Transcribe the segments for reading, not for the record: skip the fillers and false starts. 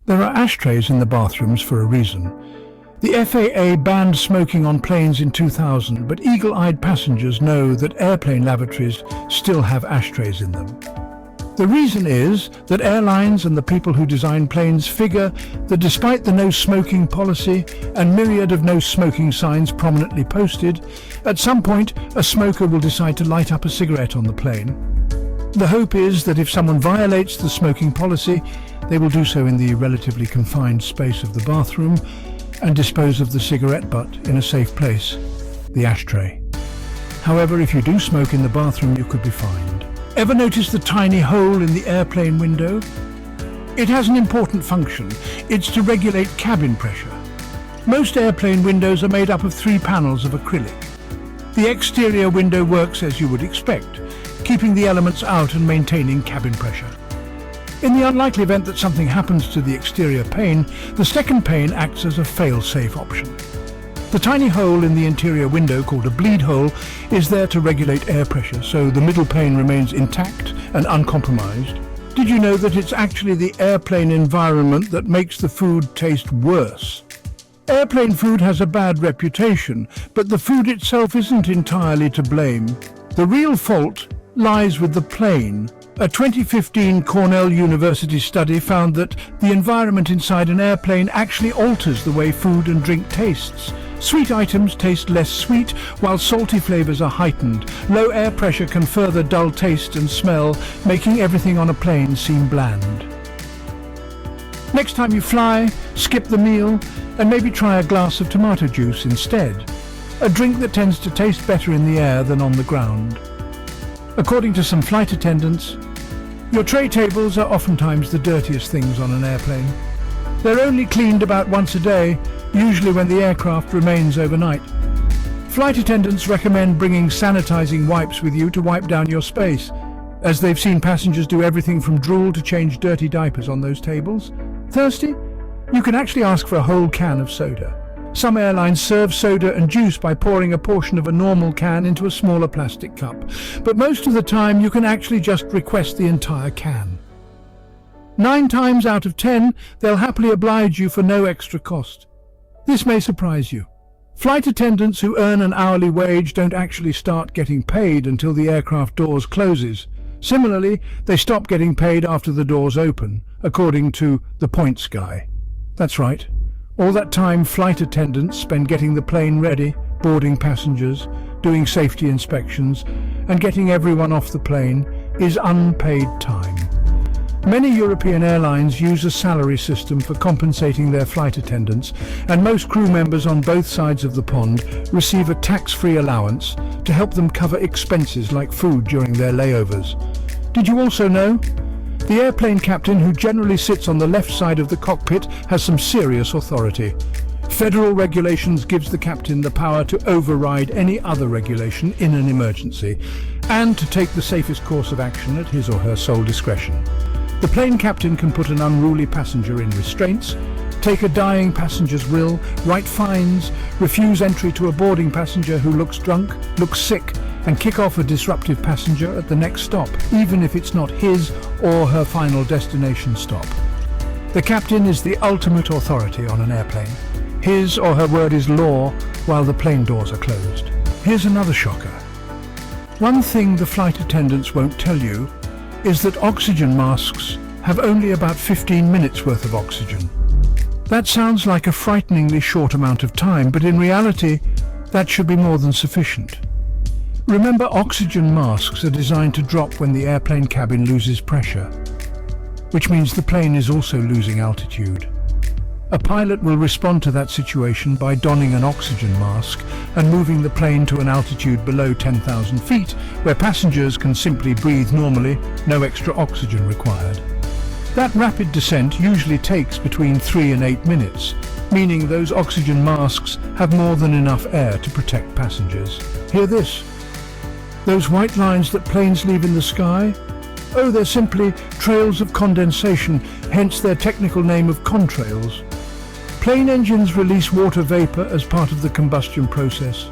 There are ashtrays in the bathrooms for a reason. The FAA banned smoking on planes in 2000, but eagle-eyed passengers know that airplane lavatories still have ashtrays in them. The reason is that airlines and the people who design planes figure that despite the no smoking policy and myriad of no smoking signs prominently posted, at some point a smoker will decide to light up a cigarette on the plane. The hope is that if someone violates the smoking policy, they will do so in the relatively confined space of the bathroom and dispose of the cigarette butt in a safe place, the ashtray. However, if you do smoke in the bathroom, you could be fined. Ever notice the tiny hole in the airplane window? It has an important function. It's to regulate cabin pressure. Most airplane windows are made up of 3 panels of acrylic. The exterior window works as you would expect, keeping the elements out and maintaining cabin pressure. In the unlikely event that something happens to the exterior pane, the second pane acts as a fail-safe option. The tiny hole in the interior window, called a bleed hole, is there to regulate air pressure, so the middle pane remains intact and uncompromised. Did you know that it's actually the airplane environment that makes the food taste worse? Airplane food has a bad reputation, but the food itself isn't entirely to blame. The real fault lies with the plane. A 2015 Cornell University study found that the environment inside an airplane actually alters the way food and drink tastes. Sweet items taste less sweet, while salty flavors are heightened. Low air pressure can further dull taste and smell, making everything on a plane seem bland. Next time you fly, skip the meal and maybe try a glass of tomato juice instead, a drink that tends to taste better in the air than on the ground. According to some flight attendants, your tray tables are oftentimes the dirtiest things on an airplane. They're only cleaned about once a day, usually when the aircraft remains overnight. Flight attendants recommend bringing sanitizing wipes with you to wipe down your space, as they've seen passengers do everything from drool to change dirty diapers on those tables. Thirsty? You can actually ask for a whole can of soda. Some airlines serve soda and juice by pouring a portion of a normal can into a smaller plastic cup, but most of the time you can actually just request the entire can. 9 times out of 10, they'll happily oblige you for no extra cost. This may surprise you. Flight attendants who earn an hourly wage don't actually start getting paid until the aircraft doors closes. Similarly, they stop getting paid after the doors open, according to the points guy. That's right. All that time flight attendants spend getting the plane ready, boarding passengers, doing safety inspections, and getting everyone off the plane is unpaid time. Many European airlines use a salary system for compensating their flight attendants, and most crew members on both sides of the pond receive a tax-free allowance to help them cover expenses like food during their layovers. Did you also know? The airplane captain, who generally sits on the left side of the cockpit, has some serious authority. Federal regulations gives the captain the power to override any other regulation in an emergency, and to take the safest course of action at his or her sole discretion. The plane captain can put an unruly passenger in restraints, take a dying passenger's will, write fines, refuse entry to a boarding passenger who looks drunk, looks sick, and kick off a disruptive passenger at the next stop, even if it's not his or her final destination stop. The captain is the ultimate authority on an airplane. His or her word is law while the plane doors are closed. Here's another shocker. One thing the flight attendants won't tell you is that oxygen masks have only about 15 minutes worth of oxygen. That sounds like a frighteningly short amount of time, but in reality, that should be more than sufficient. Remember, oxygen masks are designed to drop when the airplane cabin loses pressure, which means the plane is also losing altitude. A pilot will respond to that situation by donning an oxygen mask and moving the plane to an altitude below 10,000 feet, where passengers can simply breathe normally, no extra oxygen required. That rapid descent usually takes between 3 and 8 minutes, meaning those oxygen masks have more than enough air to protect passengers. Hear this. Those white lines that planes leave in the sky? Oh, they're simply trails of condensation, hence their technical name of contrails. Plane engines release water vapor as part of the combustion process.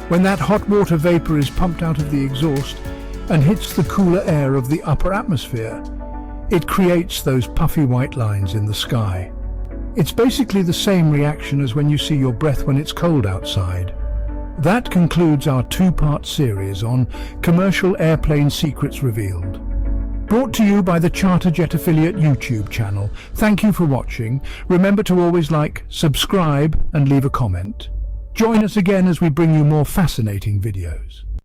When that hot water vapor is pumped out of the exhaust and hits the cooler air of the upper atmosphere, it creates those puffy white lines in the sky. It's basically the same reaction as when you see your breath when it's cold outside. That concludes our two-part series on commercial airplane secrets revealed. Brought to you by the Charterjet Affiliate YouTube channel. Thank you for watching. Remember to always like, subscribe, and leave a comment. Join us again as we bring you more fascinating videos.